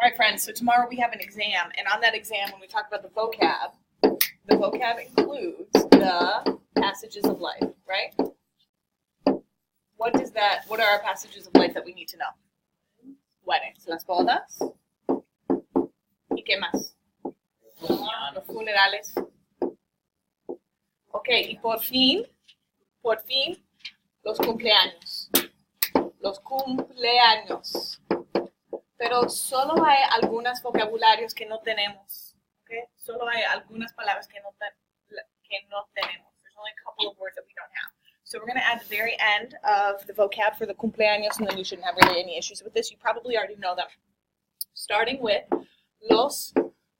All right, friends, so tomorrow we have an exam, and on that exam, when we talk about the vocab includes the passages of life, right? What are our passages of life that we need to know? Weddings, las bodas, ¿y qué más? Los funerales. Ok, y por fin, los cumpleaños. Los cumpleaños. Pero solo hay algunos vocabularios que no tenemos. Okay? Solo hay algunas palabras que no tenemos. There's only a couple of words that we don't have. So we're going to add the very end of the vocab for the cumpleaños, and then you shouldn't have really any issues with this. You probably already know them. Starting with los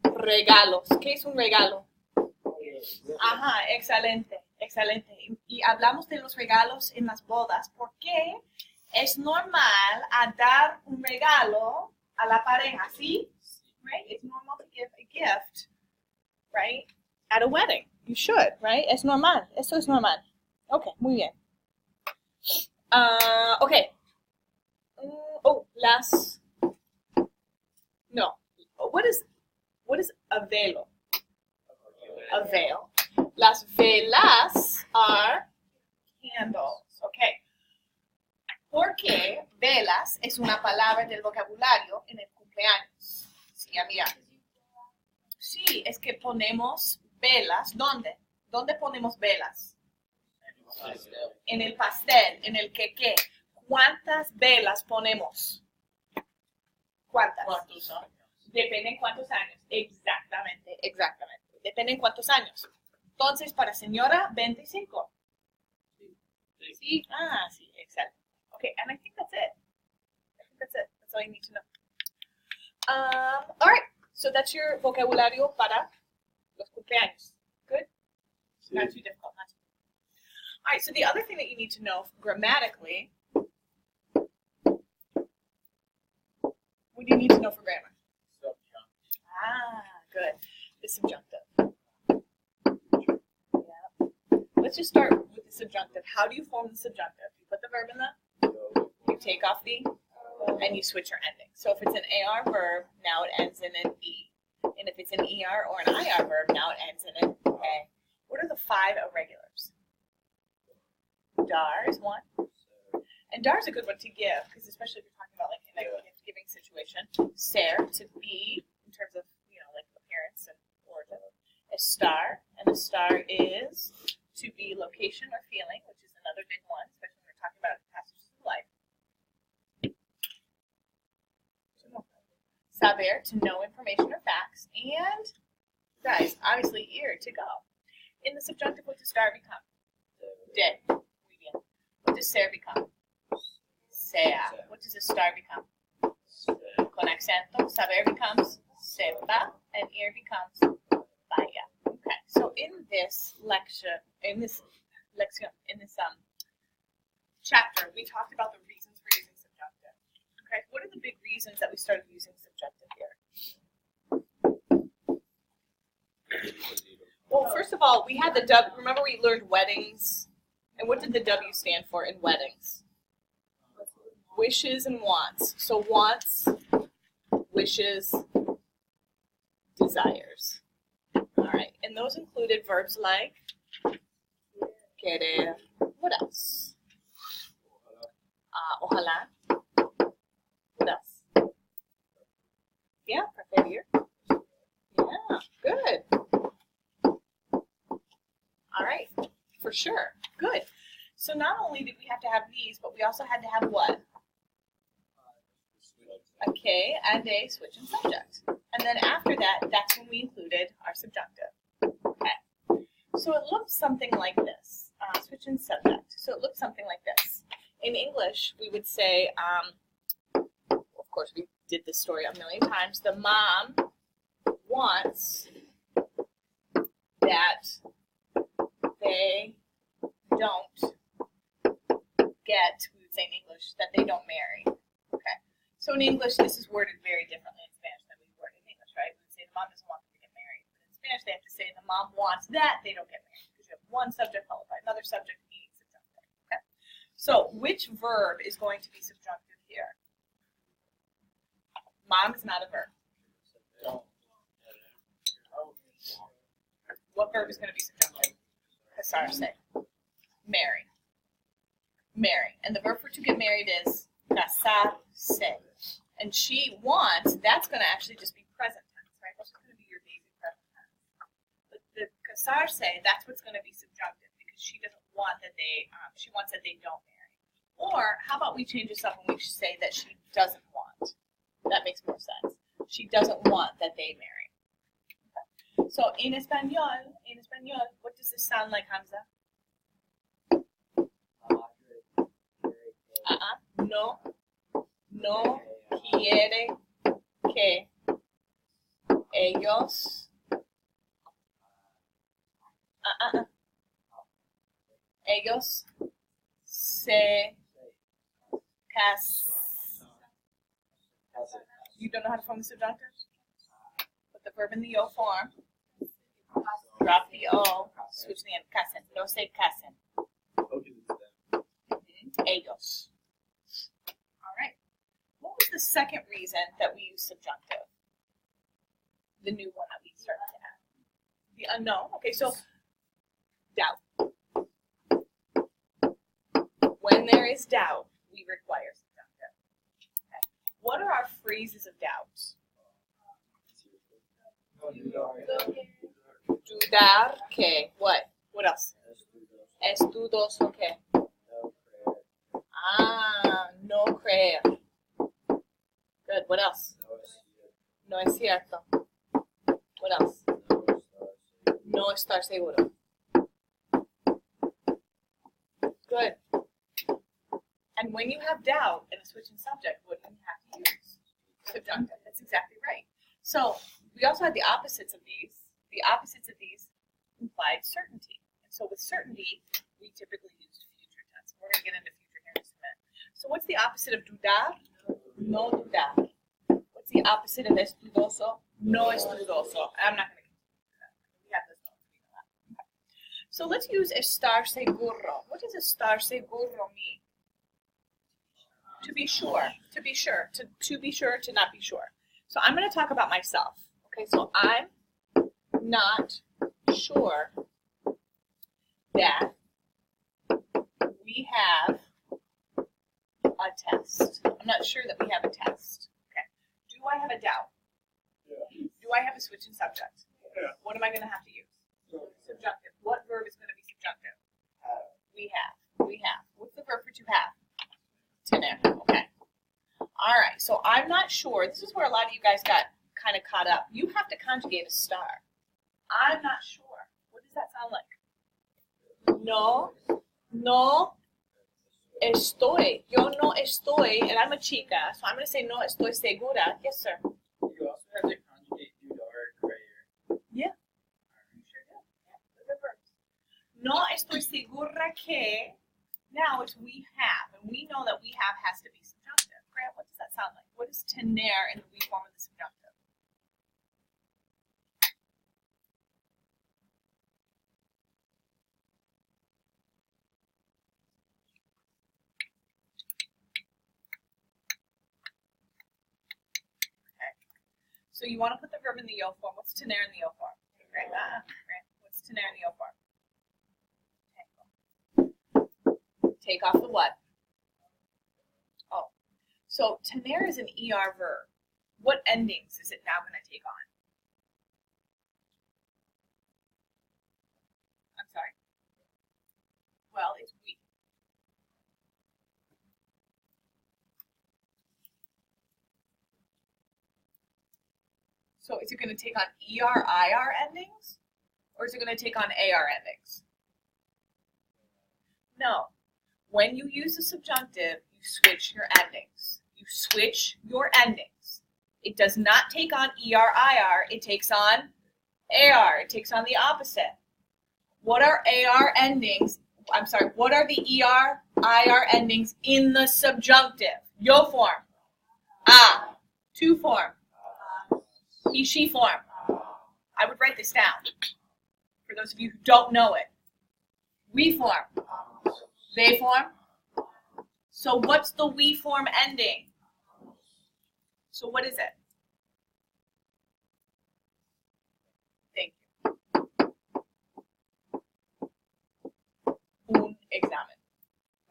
regalos. ¿Qué es un regalo? Ajá, excelente, excelente. Y hablamos de los regalos en las bodas porque es normal a dar un regalo a la pareja, ¿sí? Right? It's normal to give a gift, right? At a wedding. You should, right? Es normal. Eso es normal. Okay, muy bien. Okay. What is a velo? A veil. Las velas are candles. Okay. Porque velas es una palabra del vocabulario en el cumpleaños. Sí, amiga. Sí, es que ponemos velas. ¿Dónde? ¿Dónde ponemos velas? En el pastel, en el queque. ¿Cuántas velas ponemos? ¿Cuántas? ¿Cuántos años? Depende en cuántos años. Exactamente. Depende en cuántos años. Entonces, para señora, 25. Sí. Ah, sí, exacto. Okay, and I think that's it. That's all you need to know. All right, so that's your vocabulario para los cumpleaños. Good? Sí. Not too difficult, not too difficult. All right, so the other thing that you need to know grammatically, what do you need to know for grammar? Subjunctive. Ah, good. The subjunctive. Yeah. Let's just start with the subjunctive. How do you form the subjunctive? You put the verb in the, you take off the, and you switch your ending. So if it's an AR verb, now it ends in an E. And if it's an ER or an IR verb, now it ends in an A. What are the 5 irregulars? Dar is one. And dar is a good one to give, because especially if you're talking about like in a gift-giving situation. Ser, to be, in terms of, like appearance and origin. A star, and a star is to be location or feeling, which is another big one, especially when we're talking about passages of life. Saber, to know information or facts, and guys, obviously ear, to go. In the subjunctive, what does star become? De. Muy bien. What does ser become? Sea. What does a star become? Con acento, saber becomes sepa, and ear becomes vaya. Okay, so in this chapter, we talked about the reasons for using subjunctive. Okay, what are the big reasons that we started using subjunctive here? Well, first of all, we had the W. Remember we learned weddings? And what did the W stand for in weddings? Wishes and wants. So wants, wishes, desires. All right, and those included verbs like querer. What else? Ojalá. What else? Yeah, preferir. Yeah, good. All right, for sure. Good. So not only did we have to have these, but we also had to have what? A K and a switch in subject. And then after that, that's when we included our subjunctive. Okay. So it looks something like this. Switch in subject. So it looks something like this. In English, we would say, of course, we did this story a million times. The mom wants that they don't get, we would say in English, that they don't marry. Okay. So in English, this is worded very differently in Spanish than we word in English, right? We would say the mom doesn't want them to get married. But in Spanish, they have to say the mom wants that they don't get married. Because you have one subject followed by another subject meaning subjunctive. Okay. So which verb is going to be subjunctive here? Mom is not a verb. What verb is going to be subjunctive? Casarse. Marry. Marry. And the verb for to get married is casarse. And she wants, that's going to actually just be present tense, right? That's just going to be your basic present tense. But the casarse, that's what's going to be subjunctive because she doesn't want that they, she wants that they don't marry. Or how about we change this up and we say that she doesn't want? That makes more sense. She doesn't want that they marry. Okay. So in español, what does this sound like, Hamza? No quiere que ellos ellos se casen. You don't know how to form the subjunctive? Put the verb in the yo form. Drop the o. Switch the end. Casen. No se casen. Ellos. All right. What was the second reason that we use subjunctive? The new one that we started to add. The unknown. Okay, so doubt. When there is doubt, we require subjunctive. Okay. What are our phrases of doubt? Dudar que. What? What else? Es dudoso que. No creer. Good. What else? No es cierto. What else? No estar seguro. Good. And when you have doubt in a switching subject, what do you have to use? Subjunctive. That's exactly right. So we also had the opposites of these. The opposites of these implied certainty. And so with certainty, we typically use future tense. We're going to get into future here in just a minute. So what's the opposite of dudar? No dudar. What's the opposite of es dudoso? No es dudoso. I'm not going to continue that. We have this note. Okay. So let's use estar seguro. What does estar seguro mean? To be sure. To be sure. To be sure, to not be sure. So I'm going to talk about myself. Okay, so I'm not sure that we have a test. I'm not sure that we have a test. Okay. Do I have a doubt? Yeah. Do I have a switching subject? Yeah. What am I going to have to use? Subjunctive. What verb is going to be subjunctive? We have. We have. What's the verb for to have? Tener. Okay. All right. So I'm not sure. This is where a lot of you guys got kind of caught up. You have to conjugate a star. I'm not sure. What does that sound like? No estoy. Yo no estoy, and I'm a chica, so I'm going to say no estoy segura. Yes, sir. You also have to conjugate dudar and creer. Yeah. You sure do. Yeah. Those are verbs. No estoy segura que. Now it's we have, and we know that we have has to be subjunctive. Grant, what does that sound like? What is tener in the we form of the subjunctive? So you want to put the verb in the yo form. What's tener in the yo form? Right. What's tener in the yo form? Take off the what? Oh. So tener is an ER verb. What endings is it now going to take on? I'm sorry? Well, it's we. So is it going to take on ER, IR endings? Or is it going to take on AR endings? No. When you use the subjunctive, you switch your endings. You switch your endings. It does not take on ER, IR. It takes on AR. It takes on the opposite. What are AR endings? I'm sorry, what are the ER, IR endings in the subjunctive? Yo form. To form. He, she form. I would write this down for those of you who don't know it. We form. They form. So what's the we form ending? So what is it? Thank you. Un examen.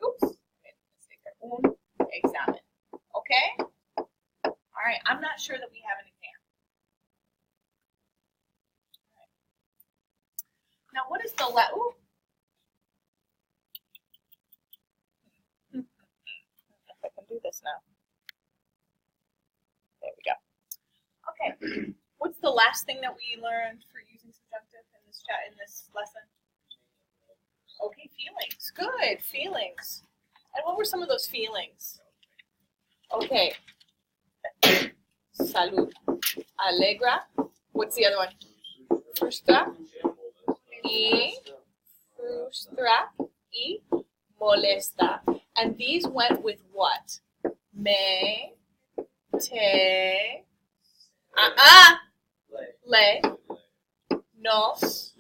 Oops, made a mistake there. Un examen. Okay? All right, I'm not sure that we have an exam. All right. Now, what is the ooh. If I can do this now. There we go. Okay. What's the last thing that we learned for using subjunctive in this lesson? Okay, feelings. Good, feelings. And what were some of those feelings? Okay. Salud. Alegra. What's the other one? Frustra. Y frustra. Y molesta. And these went with what? Me, te, le, nos,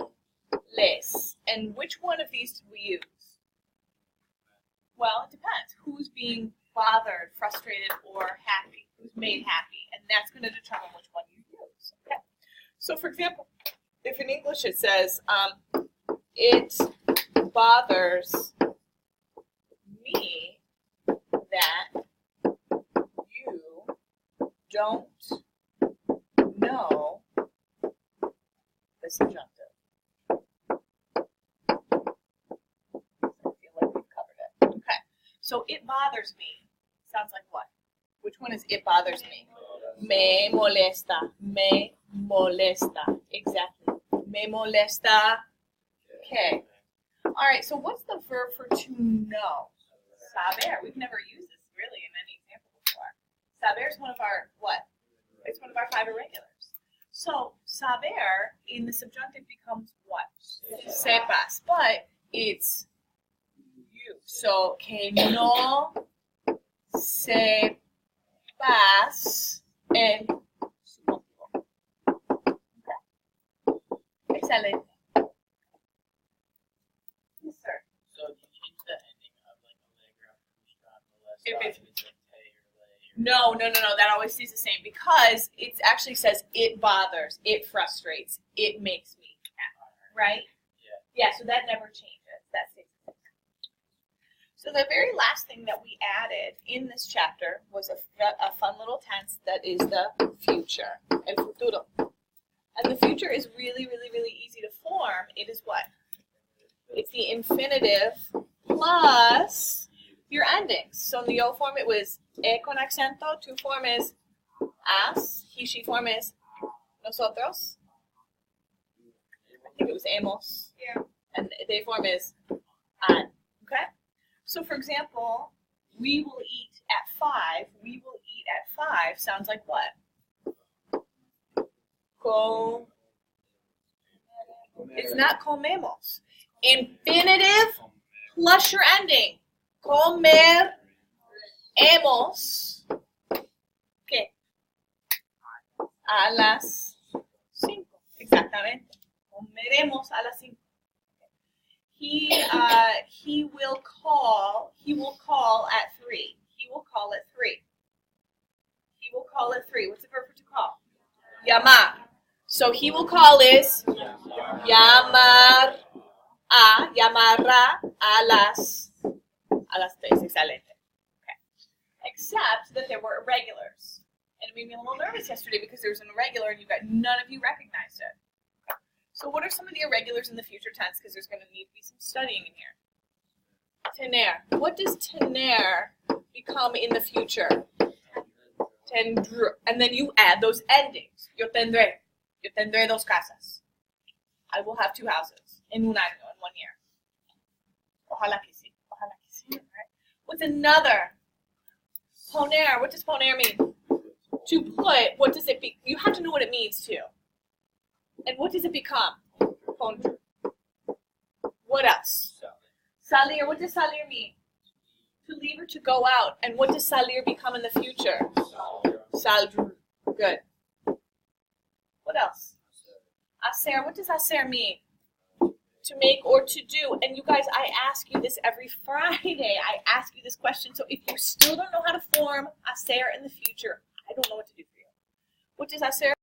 les. And which one of these did we use? Well, it depends. Who's being bothered, frustrated, or happy? Who's made happy? And that's going to determine which one you use. Okay. So, for example, if in English it says, it bothers me that you don't know the subjunctive. I feel like we've covered it. Okay. So it bothers me. Sounds like what? Which one is it bothers me? Me molesta. Me molesta. Exactly. Me molesta. Okay. All right. So what's the verb for to know? Saber. We've never used this really in any example before. Saber is one of our what? It's one of our 5 irregulars. So saber in the subjunctive becomes what? Sepas. But it's you. So que no sepas en subjuntivo. Okay. Excelente. Yes, sir. So do you change the ending of like Allegra, Frustra, Molesta, If it's- like te or le? No. That always stays the same because it actually says it bothers, it frustrates, it makes me happy, right? Yeah. Yeah, so that never changes. That stays the same. So the very last thing that we added in this chapter was a fun little tense that is the future, el futuro. And the future is really, really, really easy to form. It is what? It's the infinitive plus your endings. So in the yo form it was e con acento, tu form is as, he, she form is nosotros. I think it was hemos. Yeah. And they form is an. Okay? So for example, we will eat at 5. We will eat at 5 sounds like what? It's not comemos. Infinitive plus your ending. Comer hemos. ¿Qué? A las 5. Exactamente. Comeremos a las 5. He will call at 3. He will call at 3. He will call at 3. What's the verb for to call? Llamar. So he will call is llamará a las 3. Excelente. Okay. Except that there were irregulars. And it made me a little nervous yesterday because there was an irregular and none of you recognized it. Okay. So what are some of the irregulars in the future tense? Because there's going to need to be some studying in here. Tener. What does tener become in the future? Tendré. And then you add those endings. Yo tendré. Yo tendré 2 casas. I will have 2 houses en un año, in 1 year. Ojalá que sí. Ojalá que sí. Right? What's another? Poner. What does poner mean? To put. What does it be? You have to know what it means too. And what does it become? Poner. What else? Salir. What does salir mean? To leave or to go out. And what does salir become in the future? Salir. Good. What else? Hacer. What does hacer mean? To make or to do. And you guys, I ask you this every Friday. I ask you this question. So if you still don't know how to form hacer in the future, I don't know what to do for you. Which is hacer